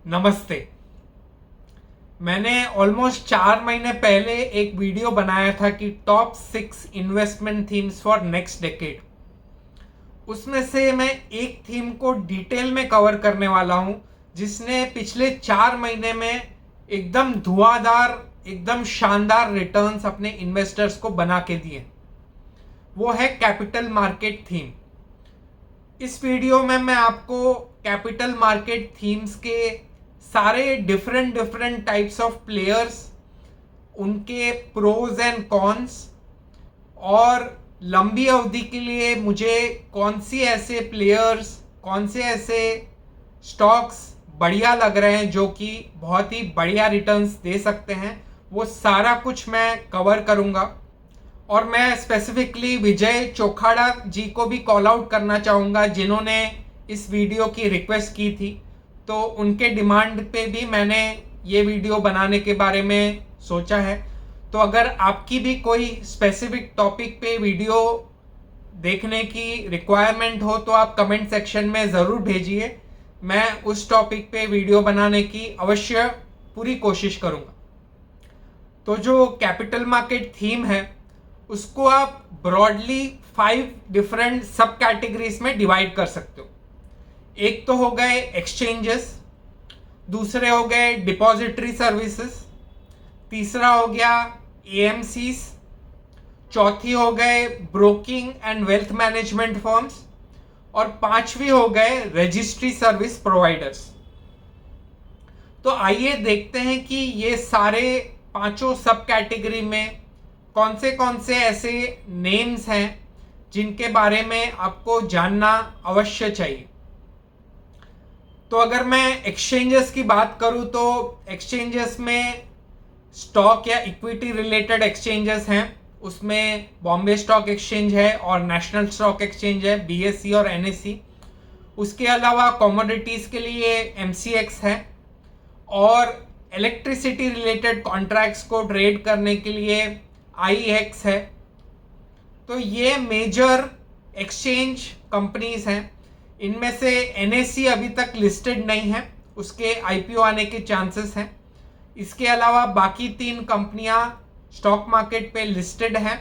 नमस्ते। मैंने ऑलमोस्ट 4 महीने पहले एक वीडियो बनाया था कि top 6 investment themes for next decade. उसमें से मैं एक थीम को डिटेल में कवर करने वाला हूं जिसने पिछले 4 महीने में एकदम धुआंधार, एकदम शानदार रिटर्न्स अपने इन्वेस्टर्स को बना के दिए। वो है कैपिटल मार्केट थीम। इस वीडियो में मैं आपको कैपिटल मार्केट थीम्स के सारे different different types of players, उनके प्रोज एंड कॉन्स, और लंबी अवधि के लिए मुझे कौन सी ऐसे प्लेयर्स, कौन से ऐसे स्टॉक्स बढ़िया लग रहे हैं जो कि बहुत ही बढ़िया रिटर्न्स दे सकते हैं, वो सारा कुछ मैं कवर करूंगा। और मैं स्पेसिफिकली विजय चोखाड़ा जी को भी कॉल आउट करना चाहूँगा जिन्होंने इस वीडियो की रिक्वेस्ट की थी। तो उनके डिमांड पे भी मैंने ये वीडियो बनाने के बारे में सोचा है। तो अगर आपकी भी कोई स्पेसिफिक टॉपिक पे वीडियो देखने की रिक्वायरमेंट हो तो आप कमेंट सेक्शन में ज़रूर भेजिए। मैं उस टॉपिक पे वीडियो बनाने की अवश्य पूरी कोशिश करूँगा। तो जो कैपिटल मार्केट थीम है उसको आप ब्रॉडली 5 डिफरेंट सब कैटेगरीज में डिवाइड कर सकते हो। एक तो हो गए एक्सचेंजेस, दूसरे हो गए डिपॉजिटरी सर्विसेज, तीसरा हो गया एएमसीज, चौथी हो गए broking and wealth management firms, और पांचवी हो गए रजिस्ट्री सर्विस प्रोवाइडर्स। तो आइए देखते हैं कि ये सारे पांचों सब कैटेगरी में कौन से ऐसे नेम्स हैं जिनके बारे में आपको जानना अवश्य चाहिए। तो अगर मैं एक्सचेंजेस की बात करूं तो एक्सचेंजेस में स्टॉक या इक्विटी रिलेटेड एक्सचेंजेस हैं। उसमें बॉम्बे स्टॉक एक्सचेंज है और नेशनल स्टॉक एक्सचेंज है, बीएसई और एनएसई। उसके अलावा कमोडिटीज के लिए एमसीएक्स है, और इलेक्ट्रिसिटी रिलेटेड कॉन्ट्रैक्ट्स को ट्रेड करने के लिए आईएक्स है। तो ये मेजर एक्सचेंज कंपनीज हैं। इनमें से एनएससी अभी तक लिस्टेड नहीं है, उसके आईपीओ आने के चांसेस हैं। इसके अलावा बाकी 3 कंपनियां स्टॉक मार्केट पे लिस्टेड हैं,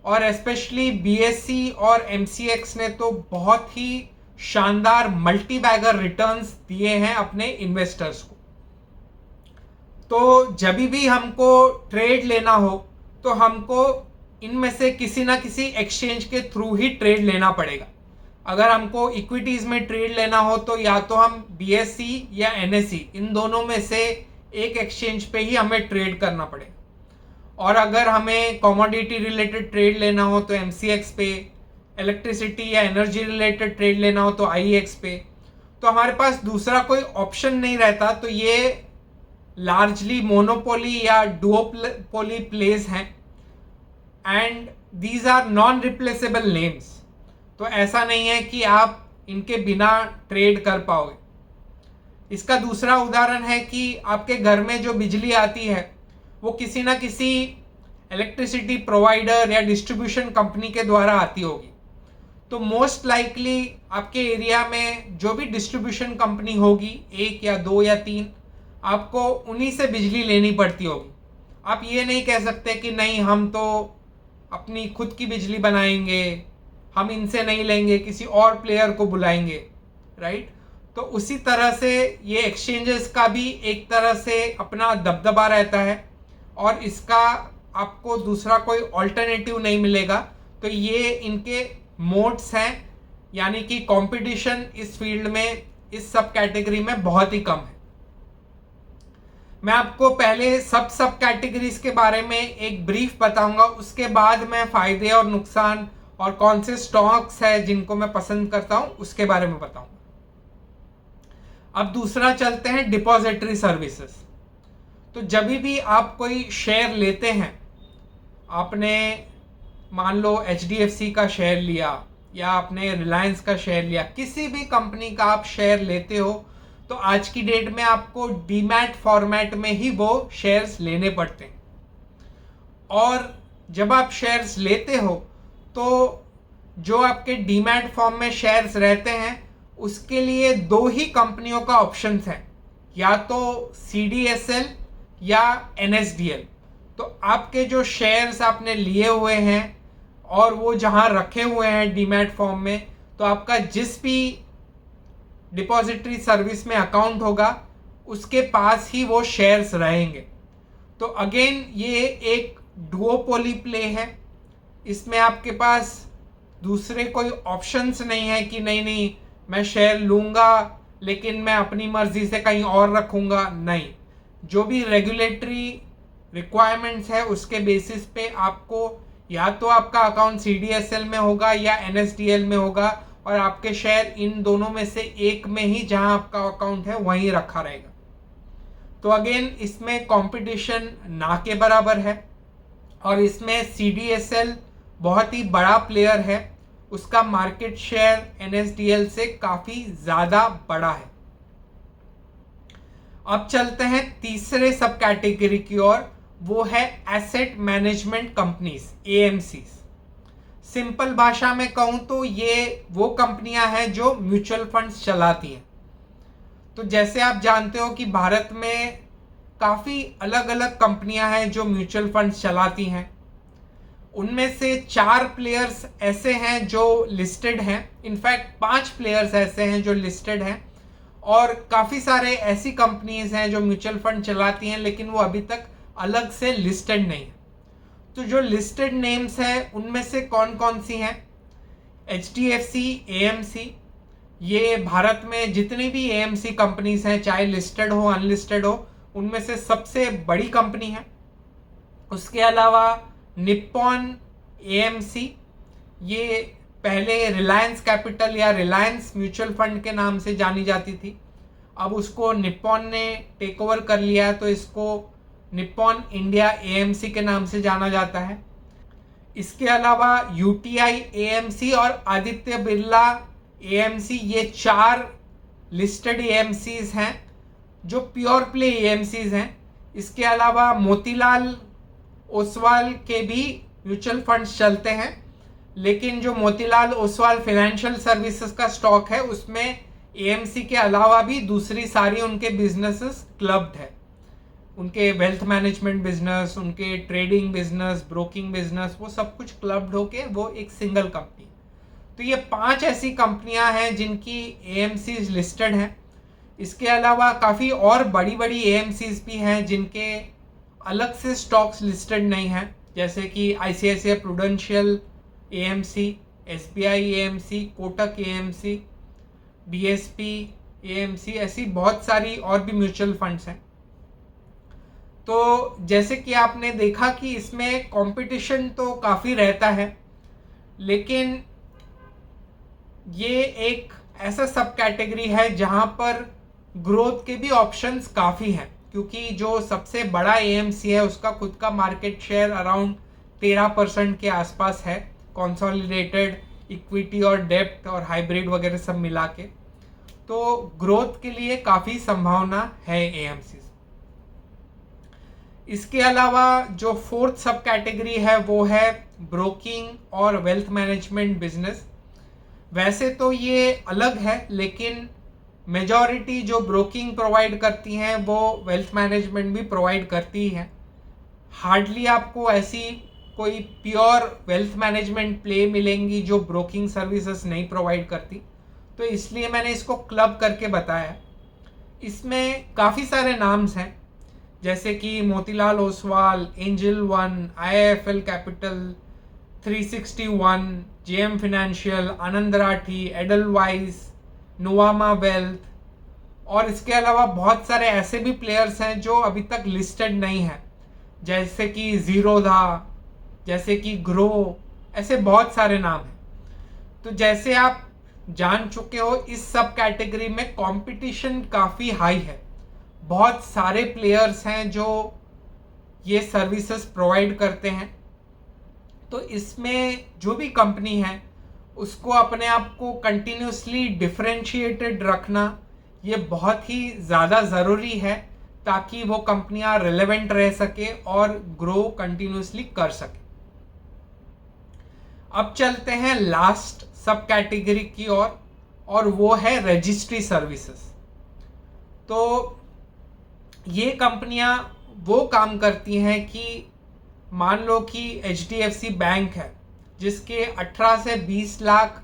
और स्पेशली बीएसई और एमसीएक्स ने तो बहुत ही शानदार मल्टी बैगर रिटर्न्स दिए हैं अपने इन्वेस्टर्स को। तो जब भी हमको ट्रेड लेना हो तो हमको इनमें से किसी ना किसी एक्सचेंज के थ्रू ही ट्रेड लेना पड़ेगा। अगर हमको इक्विटीज में ट्रेड लेना हो तो या तो हम बीएसई या एनएसई, इन दोनों में से एक एक्सचेंज पे ही हमें ट्रेड करना पड़ेगा। और अगर हमें कमोडिटी रिलेटेड ट्रेड लेना हो तो एमसीएक्स पे, इलेक्ट्रिसिटी या एनर्जी रिलेटेड ट्रेड लेना हो तो आईएक्स पे। तो हमारे पास दूसरा कोई ऑप्शन नहीं रहता। तो ये लार्जली मोनोपोली या डुओपोली प्लेस हैं, and these are non replaceable names. तो ऐसा नहीं है कि आप इनके बिना ट्रेड कर पाओगे। इसका दूसरा उदाहरण है कि आपके घर में जो बिजली आती है वो किसी ना किसी इलेक्ट्रिसिटी प्रोवाइडर या डिस्ट्रीब्यूशन कंपनी के द्वारा आती होगी। तो मोस्ट लाइकली आपके एरिया में जो भी डिस्ट्रीब्यूशन कंपनी होगी, 1 या 2 या 3, आपको उन्हीं से बिजली लेनी पड़ती होगी। आप ये नहीं कह सकते कि नहीं, हम तो अपनी खुद की बिजली बनाएंगे, हम इनसे नहीं लेंगे, किसी और प्लेयर को बुलाएंगे, राइट। तो उसी तरह से ये एक्सचेंजेस का भी एक तरह से अपना दबदबा रहता है, और इसका आपको दूसरा कोई ऑल्टरनेटिव नहीं मिलेगा। तो ये इनके मोड्स हैं, यानी कि कंपटीशन इस फील्ड में, इस सब कैटेगरी में बहुत ही कम है। मैं आपको पहले सब कैटेगरीज के बारे में एक ब्रीफ बताऊंगा, उसके बाद मैं फायदे और नुकसान और कौन से स्टॉक्स है जिनको मैं पसंद करता हूं उसके बारे में बताऊंगा। अब दूसरा चलते हैं डिपॉजिटरी सर्विसेज। तो जब भी आप कोई शेयर लेते हैं, आपने मान लो एचडीएफसी का शेयर लिया या आपने रिलायंस का शेयर लिया, किसी भी कंपनी का आप शेयर लेते हो, तो आज की डेट में आपको डीमैट फॉर्मेट में ही वो शेयर्स लेने पड़ते हैं। और जब आप शेयर्स लेते हो तो जो आपके डीमैट फॉर्म में शेयर्स रहते हैं उसके लिए 2 ही कंपनियों का ऑप्शन है, या तो CDSL या NSDL। तो आपके जो शेयर्स आपने लिए हुए हैं और वो जहां रखे हुए हैं डीमैट फॉर्म में, तो आपका जिस भी डिपॉजिटरी सर्विस में अकाउंट होगा उसके पास ही वो शेयर्स रहेंगे। तो अगेन ये एक डुओपोली प्ले है। इसमें आपके पास दूसरे कोई ऑप्शंस नहीं है कि नहीं नहीं मैं शेयर लूंगा लेकिन मैं अपनी मर्जी से कहीं और रखूंगा। नहीं, जो भी रेगुलेटरी रिक्वायरमेंट्स है उसके बेसिस पे आपको या तो आपका अकाउंट CDSL में होगा या NSDL में होगा, और आपके शेयर इन दोनों में से एक में ही जहां आपका अकाउंट है वहीं रखा रहेगा। तो अगेन इसमें कंपटीशन ना के बराबर है, और इसमें CDSL बहुत ही बड़ा प्लेयर है, उसका मार्केट शेयर NSDL से काफी ज्यादा बड़ा है। अब चलते हैं तीसरे सब कैटेगरी की ओर, वो है asset management companies, AMCs। Simple भाषा में कहूं तो ये वो कंपनियां हैं जो म्यूचुअल फंड्स चलाती हैं। तो जैसे आप जानते हो कि भारत में काफी अलग अलग कंपनियां हैं जो म्यूचुअल फंड्स चलाती हैं। उनमें से 4 प्लेयर्स ऐसे हैं जो लिस्टेड हैं, इनफैक्ट 5 प्लेयर्स ऐसे हैं जो लिस्टेड हैं, और काफी सारे ऐसी कंपनीज हैं जो म्यूचुअल फंड चलाती हैं लेकिन वो अभी तक अलग से लिस्टेड नहीं है। तो जो लिस्टेड नेम्स हैं उनमें से कौन कौन सी हैं? HDFC AMC, ये भारत में जितनी भी AMC कंपनीज हैं चाहे लिस्टेड हो अनलिस्टेड हो उनमें से सबसे बड़ी कंपनी है। उसके अलावा निप्पॉन AMC, ये पहले रिलायंस कैपिटल या रिलायंस म्यूचुअल फंड के नाम से जानी जाती थी, अब उसको निप्पॉन ने टेक ओवर कर लिया तो इसको निप्पॉन इंडिया AMC के नाम से जाना जाता है। इसके अलावा UTI AMC और आदित्य बिरला AMC, ये 4 लिस्टेड AMCs हैं जो प्योर प्ले AMCs हैं। इसके अलावा मोतीलाल ओसवाल के भी म्यूचुअल फंड्स चलते हैं, लेकिन जो मोतीलाल ओसवाल फाइनेंशियल सर्विसेज का स्टॉक है उसमें AMC के अलावा भी दूसरी सारी उनके बिजनेसेस क्लब्ड है। उनके वेल्थ मैनेजमेंट बिजनेस, उनके ट्रेडिंग बिजनेस, ब्रोकिंग बिजनेस, वो सब कुछ क्लब्ड होके वो एक सिंगल कंपनी। तो ये 5 ऐसी कंपनियां हैं जिनकी AMCs लिस्टेड हैं। इसके अलावा काफ़ी और बड़ी बड़ी AMCs भी हैं जिनके अलग से स्टॉक्स लिस्टेड नहीं हैं, जैसे कि ICICI prudential AMC, SBI AMC, Kotak AMC, DSP AMC, ऐसी बहुत सारी और भी म्यूचुअल फंड्स हैं। तो जैसे कि आपने देखा कि इसमें कंपटीशन तो काफ़ी रहता है, लेकिन ये एक ऐसा सब कैटेगरी है जहां पर ग्रोथ के भी ऑप्शंस काफ़ी हैं, क्योंकि जो सबसे बड़ा AMC है उसका खुद का मार्केट शेयर अराउंड 13% के आसपास है, कंसोलिडेटेड इक्विटी और डेब्ट और हाइब्रिड वगैरह सब मिला के। तो ग्रोथ के लिए काफ़ी संभावना है AMCs। इसके अलावा जो 4th सब कैटेगरी है वो है ब्रोकिंग और वेल्थ मैनेजमेंट बिजनेस। वैसे तो ये अलग है, लेकिन मेजॉरिटी जो ब्रोकिंग प्रोवाइड करती हैं वो वेल्थ मैनेजमेंट भी प्रोवाइड करती है। हार्डली आपको ऐसी कोई प्योर वेल्थ मैनेजमेंट प्ले मिलेंगी जो ब्रोकिंग सर्विसेज नहीं प्रोवाइड करती, तो इसलिए मैंने इसको क्लब करके बताया। इसमें काफ़ी सारे नाम्स हैं, जैसे कि Motilal Oswal, Angel One, IIFL capital, 361, JM financial, Anand Rathi, Edelweiss, Nuvama Wealth, और इसके अलावा बहुत सारे ऐसे भी प्लेयर्स हैं जो अभी तक लिस्टेड नहीं है, जैसे कि जीरोधा, जैसे कि ग्रो, ऐसे बहुत सारे नाम हैं। तो जैसे आप जान चुके हो इस सब कैटेगरी में कंपटीशन काफ़ी हाई है, बहुत सारे प्लेयर्स हैं जो ये सर्विसेज प्रोवाइड करते हैं। तो इसमें जो भी कंपनी है उसको अपने आप को कंटिन्यूसली डिफरेंशिएटेड रखना ये बहुत ही ज़्यादा ज़रूरी है, ताकि वो कंपनियां रिलेवेंट रह सके और ग्रो कंटिन्यूसली कर सके। अब चलते हैं लास्ट सब कैटेगरी की ओर, और वो है रजिस्ट्री सर्विसेज। तो ये कंपनियां वो काम करती हैं कि मान लो कि HDFC बैंक है जिसके 18 से 20 लाख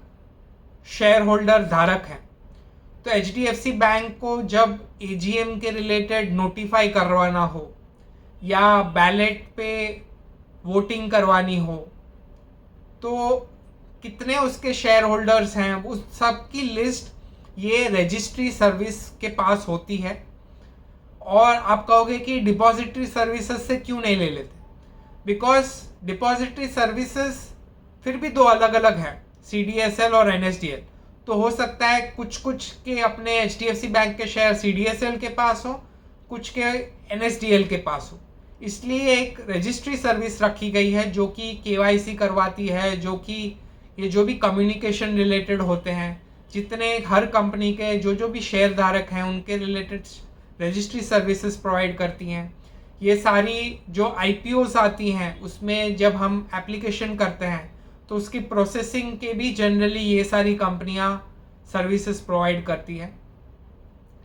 शेयर होल्डर धारक हैं। तो HDFC बैंक को जब AGM के रिलेटेड नोटिफाई करवाना हो या बैलेट पे वोटिंग करवानी हो, तो कितने उसके शेयर होल्डर्स हैं उस सब की लिस्ट ये रजिस्ट्री सर्विस के पास होती है। और आप कहोगे कि डिपॉजिटरी सर्विसेज से क्यों नहीं ले लेते? बिकॉज डिपॉजिटरी सर्विसेज फिर भी दो अलग अलग हैं, CDSL और NSDL। तो हो सकता है कुछ कुछ के अपने HDFC बैंक के शेयर CDSL के पास हो, कुछ के NSDL के पास हो। इसलिए एक रजिस्ट्री सर्विस रखी गई है जो कि KYC करवाती है, जो कि ये जो भी कम्युनिकेशन रिलेटेड होते हैं, जितने हर कंपनी के जो भी शेयर धारक हैं उनके रिलेटेड रजिस्ट्री सर्विसेज प्रोवाइड करती हैं। ये सारी जो IPOs आती हैं उसमें जब हम एप्लीकेशन करते हैं तो उसकी प्रोसेसिंग के भी जनरली ये सारी कंपनियां सर्विसेज प्रोवाइड करती हैं।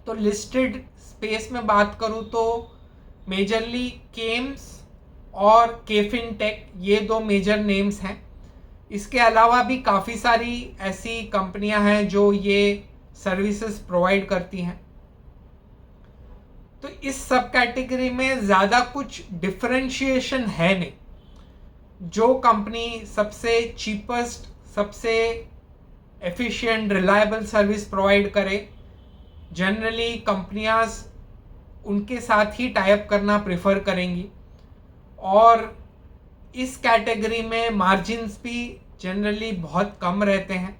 तो लिस्टेड स्पेस में बात करूं तो मेजरली केम्स और केफिन टेक ये दो मेजर नेम्स हैं। इसके अलावा भी काफ़ी सारी ऐसी कंपनियां हैं जो ये सर्विसेज प्रोवाइड करती हैं। तो इस सब कैटेगरी में ज़्यादा कुछ डिफरेंशिएशन है नहीं। जो कंपनी सबसे चीपेस्ट, सबसे एफिशिएंट, रिलायबल सर्विस प्रोवाइड करे, जनरली कंपनियां उनके साथ ही टाई अप करना प्रेफर करेंगी। और इस कैटेगरी में मार्जिन्स भी जनरली बहुत कम रहते हैं।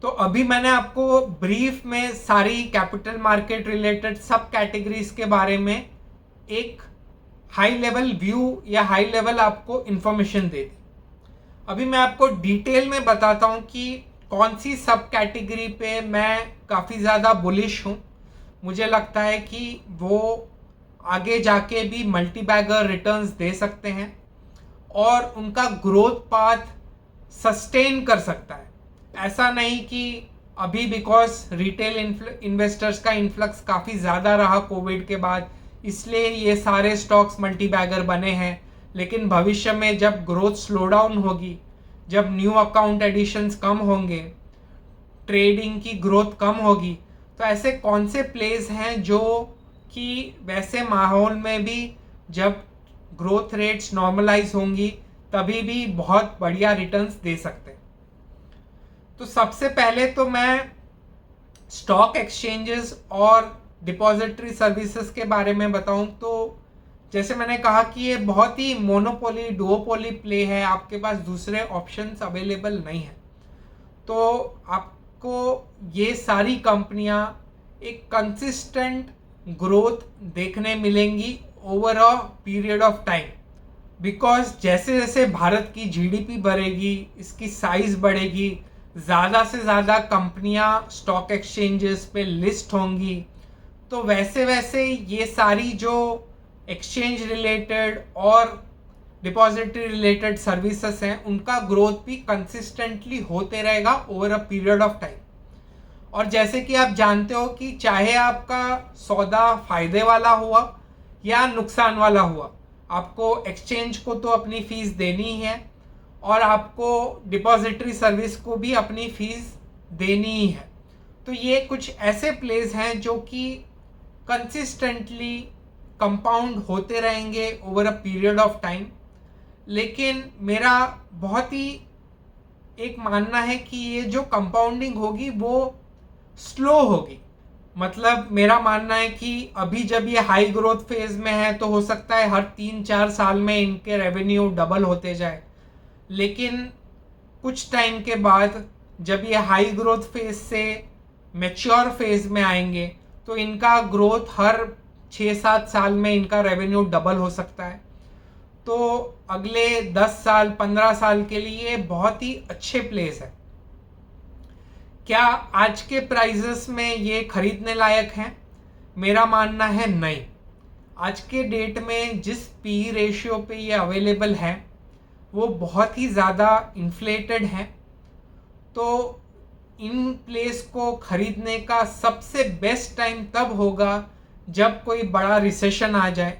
तो अभी मैंने आपको ब्रीफ में सारी कैपिटल मार्केट रिलेटेड सब कैटेगरीज के बारे में एक हाई लेवल व्यू या हाई लेवल आपको इंफॉर्मेशन दे दी। अभी मैं आपको डिटेल में बताता हूँ कि कौन सी सब कैटेगरी पे मैं काफ़ी ज़्यादा बुलिश हूँ। मुझे लगता है कि वो आगे जाके भी मल्टी बैगर रिटर्न्स दे सकते हैं और उनका ग्रोथ पाथ सस्टेन कर सकता है। ऐसा नहीं कि अभी बिकॉज रिटेल इन्वेस्टर्स का इन्फ्लक्स काफ़ी ज़्यादा रहा कोविड के बाद, इसलिए ये सारे स्टॉक्स मल्टी बैगर बने हैं, लेकिन भविष्य में जब ग्रोथ स्लो डाउन होगी, जब न्यू अकाउंट एडिशंस कम होंगे, ट्रेडिंग की ग्रोथ कम होगी, तो ऐसे कौन से प्लेस हैं जो कि वैसे माहौल में भी जब ग्रोथ रेट्स नॉर्मलाइज होंगी तभी भी बहुत बढ़िया रिटर्न्स दे सकते हैं। तो सबसे पहले तो मैं स्टॉक एक्सचेंजेस और डिपॉजिटरी सर्विसेज के बारे में बताऊं तो जैसे मैंने कहा कि ये बहुत ही मोनोपोली डुओपोली प्ले है, आपके पास दूसरे ऑप्शंस अवेलेबल नहीं है। तो आपको ये सारी कंपनियां एक कंसिस्टेंट ग्रोथ देखने मिलेंगी over a period of time. Because जैसे जैसे भारत की GDP बढ़ेगी, इसकी साइज बढ़ेगी, ज़्यादा से ज़्यादा कंपनियां स्टॉक एक्सचेंजेस पे लिस्ट होंगी, तो वैसे वैसे ये सारी जो एक्सचेंज रिलेटेड और डिपॉजिटरी रिलेटेड सर्विसेज हैं उनका ग्रोथ भी कंसिस्टेंटली होते रहेगा over a period of time. और जैसे कि आप जानते हो कि चाहे आपका सौदा फायदे वाला हुआ या नुकसान वाला हुआ, आपको एक्सचेंज को तो अपनी फीस देनी ही है और आपको डिपॉजिटरी सर्विस को भी अपनी फीस देनी ही है। तो ये कुछ ऐसे प्लेस हैं जो कि कंसिस्टेंटली कंपाउंड होते रहेंगे over a period of time. लेकिन मेरा बहुत ही एक मानना है कि ये जो कंपाउंडिंग होगी वो स्लो होगी। मतलब मेरा मानना है कि अभी जब ये हाई ग्रोथ फेज में है तो हो सकता है हर 3-4 साल में इनके रेवेन्यू डबल होते जाए, लेकिन कुछ टाइम के बाद जब ये हाई ग्रोथ फेज से मैच्योर फेज में आएंगे तो इनका ग्रोथ हर 6-7 साल में इनका रेवेन्यू डबल हो सकता है। तो अगले 10 साल 15 साल के लिए बहुत ही अच्छे प्लेस है। क्या आज के प्राइजेस में ये खरीदने लायक हैं? मेरा मानना है नहीं। आज के डेट में जिस पी रेशियो पे ये अवेलेबल है वो बहुत ही ज़्यादा इन्फ्लेटेड है। तो इन प्लेस को खरीदने का सबसे बेस्ट टाइम तब होगा जब कोई बड़ा रिसेशन आ जाए,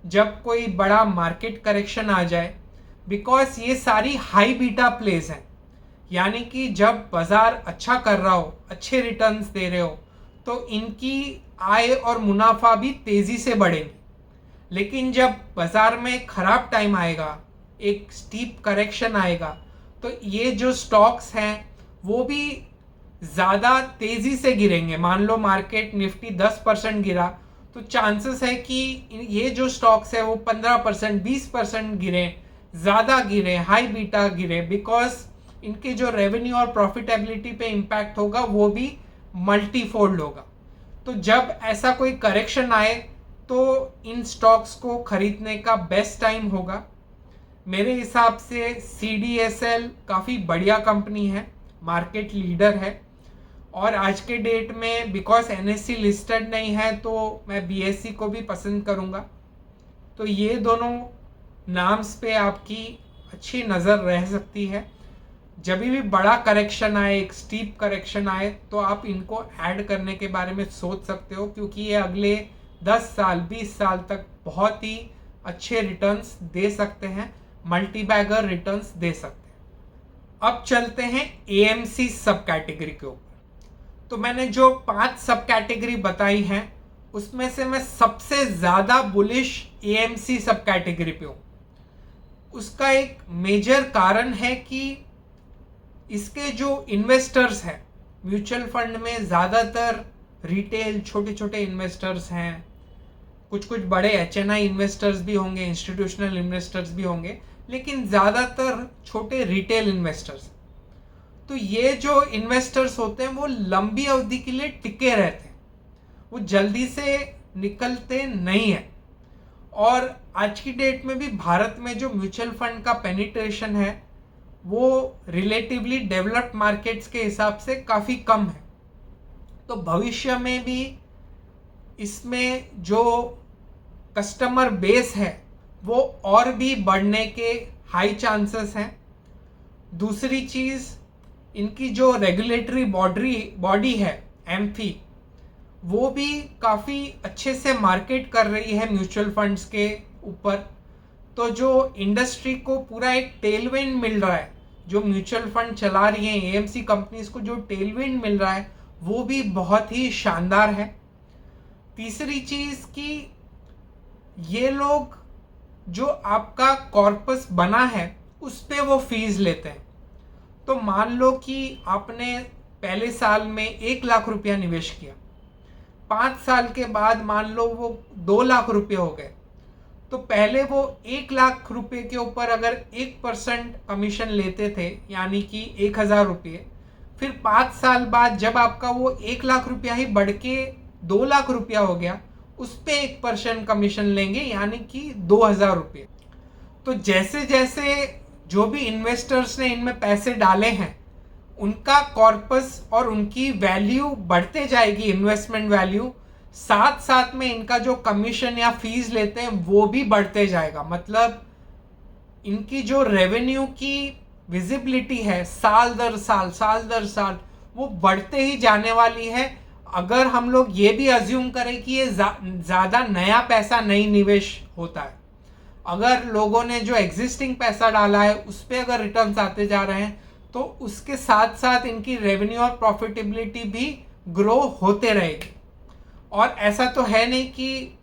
जब कोई बड़ा मार्केट करेक्शन आ जाए, बिकॉज ये सारी हाई बीटा प्लेज हैं। यानी कि जब बाजार अच्छा कर रहा हो, अच्छे रिटर्न्स दे रहे हो, तो इनकी आय और मुनाफा भी तेजी से बढ़ेंगे। लेकिन जब बाजार में खराब टाइम आएगा, एक स्टीप करेक्शन आएगा, तो ये जो स्टॉक्स हैं वो भी ज़्यादा तेज़ी से गिरेंगे। मान लो मार्केट निफ्टी 10% गिरा, तो चांसेस है कि ये जो स्टॉक्स है वो 15%, 20% गिरे, ज़्यादा गिरे, हाई बीटा गिरे, बिकॉज इनके जो रेवेन्यू और प्रॉफिटेबिलिटी पे इम्पैक्ट होगा वो भी मल्टीफोल्ड होगा। तो जब ऐसा कोई करेक्शन आए तो इन स्टॉक्स को खरीदने का बेस्ट टाइम होगा। मेरे हिसाब से CDSL काफ़ी बढ़िया कंपनी है, मार्केट लीडर है, और आज के डेट में बिकॉज NSE लिस्टेड नहीं है तो मैं BSE को भी पसंद करूँगा। तो ये दोनों नाम्स पे आपकी अच्छी नज़र रह सकती है। जब भी बड़ा करेक्शन आए, एक स्टीप करेक्शन आए, तो आप इनको ऐड करने के बारे में सोच सकते हो, क्योंकि ये अगले 10 साल 20 साल तक बहुत ही अच्छे रिटर्न्स दे सकते हैं, मल्टी बैगर रिटर्न्स दे सकते हैं। अब चलते हैं AMC सब कैटेगरी के ऊपर। तो मैंने जो 5 सब कैटेगरी बताई हैं उसमें से मैं सबसे ज़्यादा बुलिश AMC सब कैटेगरी पे हूँ। उसका एक मेजर कारण है कि इसके जो इन्वेस्टर्स हैं, म्यूचुअल फंड में ज़्यादातर रिटेल छोटे छोटे इन्वेस्टर्स हैं, कुछ कुछ बड़े HNI इन्वेस्टर्स भी होंगे, इंस्टीट्यूशनल इन्वेस्टर्स भी होंगे, लेकिन ज़्यादातर छोटे रिटेल इन्वेस्टर्स। तो ये जो इन्वेस्टर्स होते हैं वो लंबी अवधि के लिए टिके रहते हैं, वो जल्दी से निकलते नहीं हैं। और आज की डेट में भी भारत में जो म्यूचुअल फंड का पेनिट्रेशन है वो रिलेटिवली डेवलप्ड मार्केट्स के हिसाब से काफ़ी कम है। तो भविष्य में भी इसमें जो कस्टमर बेस है वो और भी बढ़ने के हाई चांसेस हैं। दूसरी चीज़, इनकी जो रेगुलेटरी बॉडी है एम्फी, वो भी काफ़ी अच्छे से मार्केट कर रही है म्यूचुअल फंड्स के ऊपर। तो जो इंडस्ट्री को पूरा एक टेलविंड मिल रहा है, जो म्यूचुअल फंड चला रही हैं AMC कंपनीज को जो टेलविंड मिल रहा है वो भी बहुत ही शानदार है। तीसरी चीज़ कि ये लोग जो आपका कॉर्पस बना है उस पे वो फीस लेते हैं। तो मान लो कि आपने पहले साल में 1 लाख रुपया निवेश किया, 5 साल के बाद मान लो वो 2 लाख रुपये हो गए, तो पहले वो 1 लाख रुपये के ऊपर अगर 1% कमीशन लेते थे, यानी कि 1,000 रुपये, फिर 5 साल बाद जब आपका वो 1 लाख रुपया ही बढ़ के 2 लाख रुपया हो गया, उस पे 1% कमीशन लेंगे, यानी कि 2,000 रुपये। तो जैसे जैसे जो भी इन्वेस्टर्स ने इनमें पैसे डाले हैं उनका कॉर्पस और उनकी वैल्यू बढ़ते जाएगी, इन्वेस्टमेंट वैल्यू, साथ साथ में इनका जो कमीशन या फीस लेते हैं वो भी बढ़ते जाएगा। मतलब इनकी जो रेवेन्यू की विजिबिलिटी है साल दर साल वो बढ़ते ही जाने वाली है। अगर हम लोग ये भी अज्यूम करें कि ये ज़्यादा नया पैसा नहीं निवेश होता है, अगर लोगों ने जो एग्जिस्टिंग पैसा डाला है उस पर अगर रिटर्न्स आते जा रहे हैं, तो उसके साथ साथ इनकी रेवेन्यू और प्रॉफिटेबिलिटी भी ग्रो होते रहेगी। और ऐसा तो है नहीं कि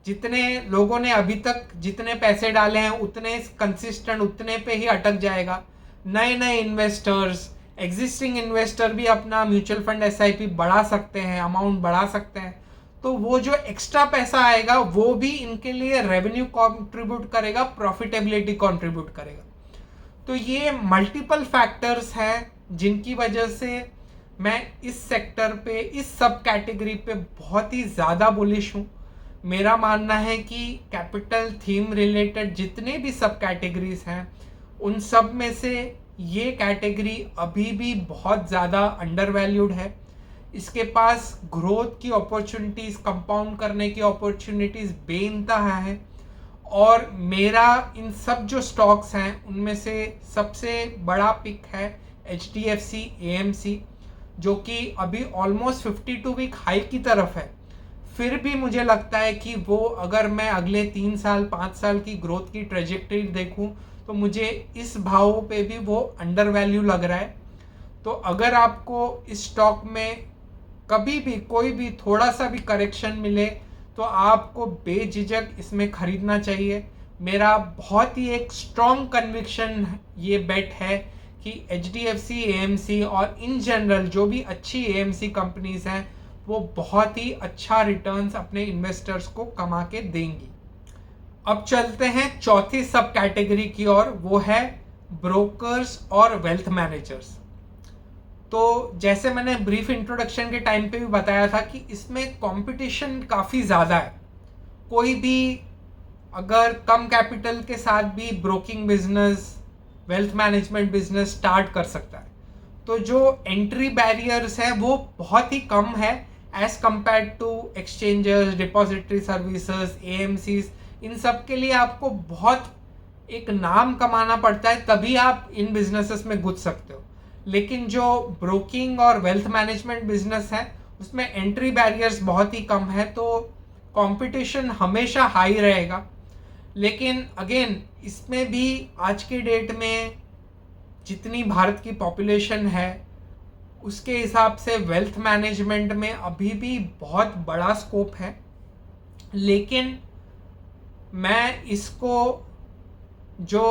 जितने लोगों ने अभी तक जितने पैसे डाले हैं उतने कंसिस्टेंट उतने पे ही अटक जाएगा। नए नए इन्वेस्टर्स, एग्जिस्टिंग इन्वेस्टर भी अपना म्यूचुअल फंड SIP बढ़ा सकते हैं, अमाउंट बढ़ा सकते हैं। तो वो जो एक्स्ट्रा पैसा आएगा वो भी इनके लिए रेवेन्यू कंट्रीब्यूट करेगा, प्रॉफिटेबिलिटी कंट्रीब्यूट करेगा। तो ये मल्टीपल फैक्टर्स हैं जिनकी वजह से मैं इस सेक्टर पे, इस सब कैटेगरी पे बहुत ही ज़्यादा बुलिश हूँ। मेरा मानना है कि कैपिटल थीम रिलेटेड जितने भी सब कैटेगरीज हैं उन सब में से ये कैटेगरी अभी भी बहुत ज़्यादा अंडर वैल्यूड है। इसके पास ग्रोथ की अपॉर्चुनिटीज़, कंपाउंड करने की अपॉर्चुनिटीज़ बेइंतहा है। और मेरा इन सब जो स्टॉक्स हैं उनमें से सबसे बड़ा पिक है HDFC AMC, जो कि अभी ऑलमोस्ट 52 वीक हाई की तरफ है। फिर भी मुझे लगता है कि वो अगर मैं अगले 3 साल 5 साल की ग्रोथ की ट्रेजेक्टरी देखूं तो मुझे इस भाव पे भी वो अंडर वैल्यू लग रहा है। तो अगर आपको इस स्टॉक में कभी भी कोई भी थोड़ा सा भी करेक्शन मिले तो आपको बेझिझक इसमें खरीदना चाहिए। मेरा बहुत ही एक स्ट्रॉन्ग कन्विक्शन ये बेट है कि HDFC AMC और इन जनरल जो भी अच्छी AMC कंपनीज हैं वो बहुत ही अच्छा रिटर्न्स अपने इन्वेस्टर्स को कमा के देंगी। अब चलते हैं चौथी सब कैटेगरी की ओर, वो है ब्रोकर्स और वेल्थ मैनेजर्स। तो जैसे मैंने ब्रीफ इंट्रोडक्शन के टाइम पे भी बताया था कि इसमें कंपटीशन काफ़ी ज़्यादा है। कोई भी अगर कम कैपिटल के साथ भी broking business, wealth management business start कर सकता है। तो जो एंट्री बैरियर्स है वो बहुत ही कम है as compare to exchangers, depository services, AMCs। इन सब के लिए आपको बहुत एक नाम कमाना पड़ता है, तभी आप इन बिजनेसेस में घुस सकते हो। लेकिन जो ब्रोकिंग और वेल्थ मैनेजमेंट बिजनेस है उसमें एंट्री बैरियर्स बहुत ही कम है, तो कंपटीशन हमेशा हाई रहेगा। लेकिन अगेन इसमें भी आज के डेट में जितनी भारत की पॉपुलेशन है उसके हिसाब से वेल्थ मैनेजमेंट में अभी भी बहुत बड़ा स्कोप है। लेकिन मैं इसको जो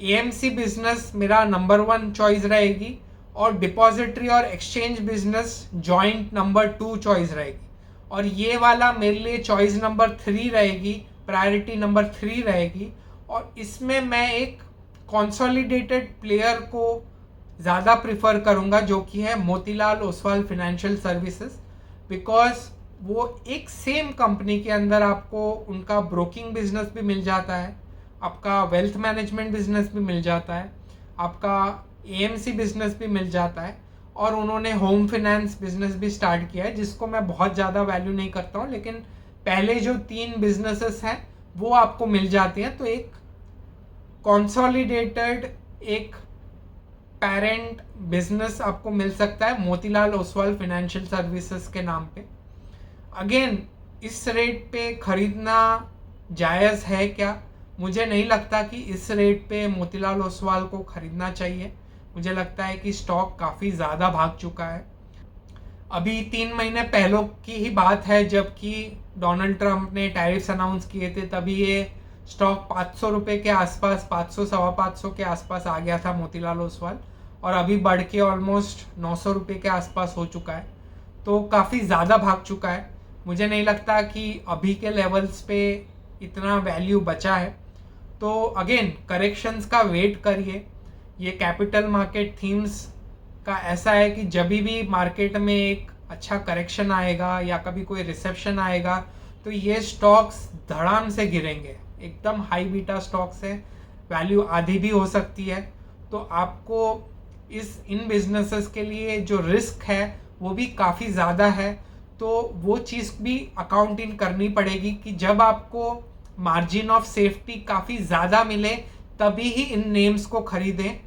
AMC बिजनेस मेरा नंबर 1 चॉइस रहेगी और डिपॉजिटरी और exchange business joint number 2 choice रहेगी, और ये वाला मेरे लिए चॉइस नंबर 3 रहेगी, प्रायोरिटी नंबर 3 रहेगी। और इसमें मैं एक कंसोलिडेटेड प्लेयर को ज़्यादा प्रिफर करूँगा जो कि है Motilal Oswal financial services, because वो एक सेम कंपनी के अंदर आपको उनका ब्रोकिंग बिजनेस भी मिल जाता है, आपका वेल्थ मैनेजमेंट बिजनेस भी मिल जाता है, आपका AMC बिजनेस भी मिल जाता है, और उन्होंने होम फाइनेंस बिजनेस भी स्टार्ट किया है जिसको मैं बहुत ज़्यादा वैल्यू नहीं करता हूँ, लेकिन पहले जो 3 बिजनेसेस हैं वो आपको मिल जाती हैं। तो एक कंसोलिडेटेड एक पेरेंट बिजनेस आपको मिल सकता है मोतीलाल ओसवाल फाइनेंशियल सर्विसेज के नाम पे। अगेन इस रेट पे खरीदना जायज़ है क्या? मुझे नहीं लगता कि इस रेट पे मोतीलाल ओसवाल को खरीदना चाहिए। मुझे लगता है कि स्टॉक काफ़ी ज़्यादा भाग चुका है। अभी 3 महीने पहले की ही बात है जबकि डोनाल्ड ट्रंप ने टैरिफ्स अनाउंस किए थे, तभी ये स्टॉक 500 रुपये के आसपास, 500 सवा 500 के आसपास आ गया था मोतीलाल ओसवाल, और अभी बढ़ के ऑलमोस्ट 900 रुपये के आसपास हो चुका है। तो काफ़ी ज़्यादा भाग चुका है। मुझे नहीं लगता कि अभी के लेवल्स पे इतना वैल्यू बचा है। तो अगेन करेक्शंस का वेट करिए। ये कैपिटल मार्केट थीम्स का ऐसा है कि जब भी मार्केट में एक अच्छा करेक्शन आएगा या कभी कोई रिसेप्शन आएगा तो ये स्टॉक्स धड़ाम से गिरेंगे। एकदम हाई बीटा स्टॉक्स है, वैल्यू आधी भी हो सकती है। तो आपको इन बिजनेसेस के लिए जो रिस्क है वो भी काफ़ी ज़्यादा है, तो वो चीज़ भी अकाउंट इन करनी पड़ेगी कि जब आपको मार्जिन ऑफ सेफ्टी काफ़ी ज़्यादा मिले तभी ही इन नेम्स को खरीदें।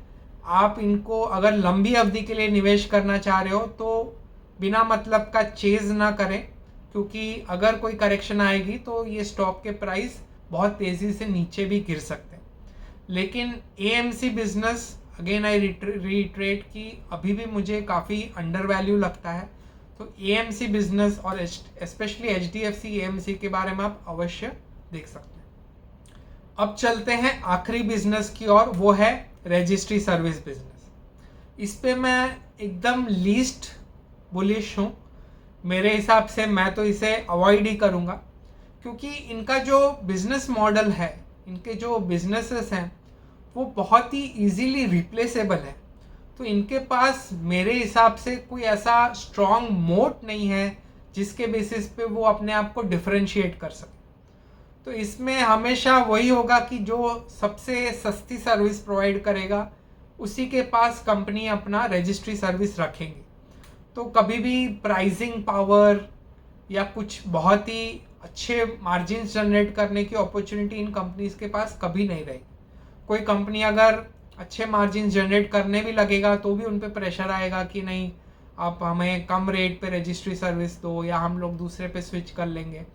आप इनको अगर लंबी अवधि के लिए निवेश करना चाह रहे हो तो बिना मतलब का चेज ना करें, क्योंकि अगर कोई करेक्शन आएगी तो ये स्टॉक के प्राइस बहुत तेज़ी से नीचे भी गिर सकते हैं। लेकिन AMC business again I retreat कि अभी भी मुझे काफ़ी अंडर वैल्यू लगता है। तो AMC बिजनेस और स्पेशली HDFC AMC के बारे में आप अवश्य देख सकते हैं। अब चलते हैं आखिरी बिजनेस की ओर, वो है रजिस्ट्री सर्विस बिजनेस। इस पे मैं एकदम लीस्ट बुलिश हूँ। मेरे हिसाब से मैं तो इसे अवॉइड ही करूँगा, क्योंकि इनका जो बिजनेस मॉडल है, इनके जो बिजनेसेस हैं वो बहुत ही इजीली रिप्लेसेबल है। तो इनके पास मेरे हिसाब से कोई ऐसा स्ट्रॉन्ग मोट नहीं है जिसके बेसिस पे वो अपने आप को डिफरेंशिएट कर सके। तो इसमें हमेशा वही होगा कि जो सबसे सस्ती सर्विस प्रोवाइड करेगा उसी के पास कंपनी अपना रजिस्ट्री सर्विस रखेंगी। तो कभी भी प्राइसिंग पावर या कुछ बहुत ही अच्छे मार्जिन जनरेट करने की अपॉर्चुनिटी इन कंपनीज के पास कभी नहीं रहेगी। कोई कंपनी अगर अच्छे मार्जिन जनरेट करने भी लगेगा तो भी उन पे प्रेशर आएगा कि नहीं, आप हमें कम रेट पे रजिस्ट्री सर्विस दो या हम लोग दूसरे पे स्विच कर लेंगे।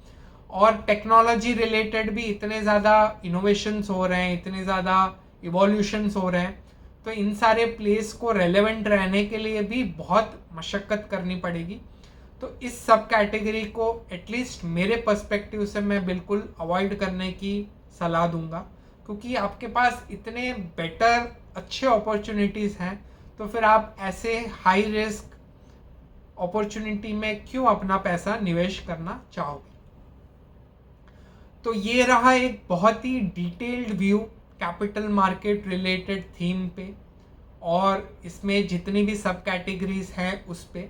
और टेक्नोलॉजी रिलेटेड भी इतने ज़्यादा इनोवेशंस हो रहे हैं, इतने ज़्यादा इवोल्यूशंस हो रहे हैं, तो इन सारे प्लेस को रेलेवेंट रहने के लिए भी बहुत मशक्क़त करनी पड़ेगी। तो इस सब कैटेगरी को एटलीस्ट मेरे पर्सपेक्टिव से मैं बिल्कुल अवॉइड करने की सलाह दूंगा, क्योंकि आपके पास इतने बेटर अच्छे अपॉर्चुनिटीज़ हैं, तो फिर आप ऐसे हाई रिस्क अपॉर्चुनिटी में क्यों अपना पैसा निवेश करना चाहोगे। तो ये रहा एक बहुत ही detailed view capital market related theme पे, और इसमें जितनी भी सब कैटेगरीज हैं उस पे।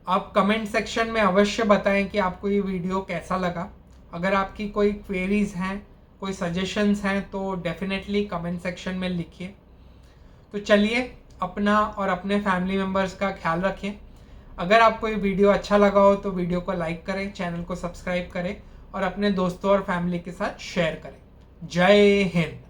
आप कमेंट सेक्शन में अवश्य बताएं कि आपको ये वीडियो कैसा लगा। अगर आपकी कोई क्वेरीज हैं, कोई सजेशंस हैं, तो डेफिनेटली कमेंट सेक्शन में लिखिए। तो चलिए, अपना और अपने फैमिली मेम्बर्स का ख्याल रखें। अगर आपको ये वीडियो अच्छा लगा हो तो वीडियो को लाइक करें, चैनल को सब्सक्राइब करें और अपने दोस्तों और फैमिली के साथ शेयर करें। जय हिंद।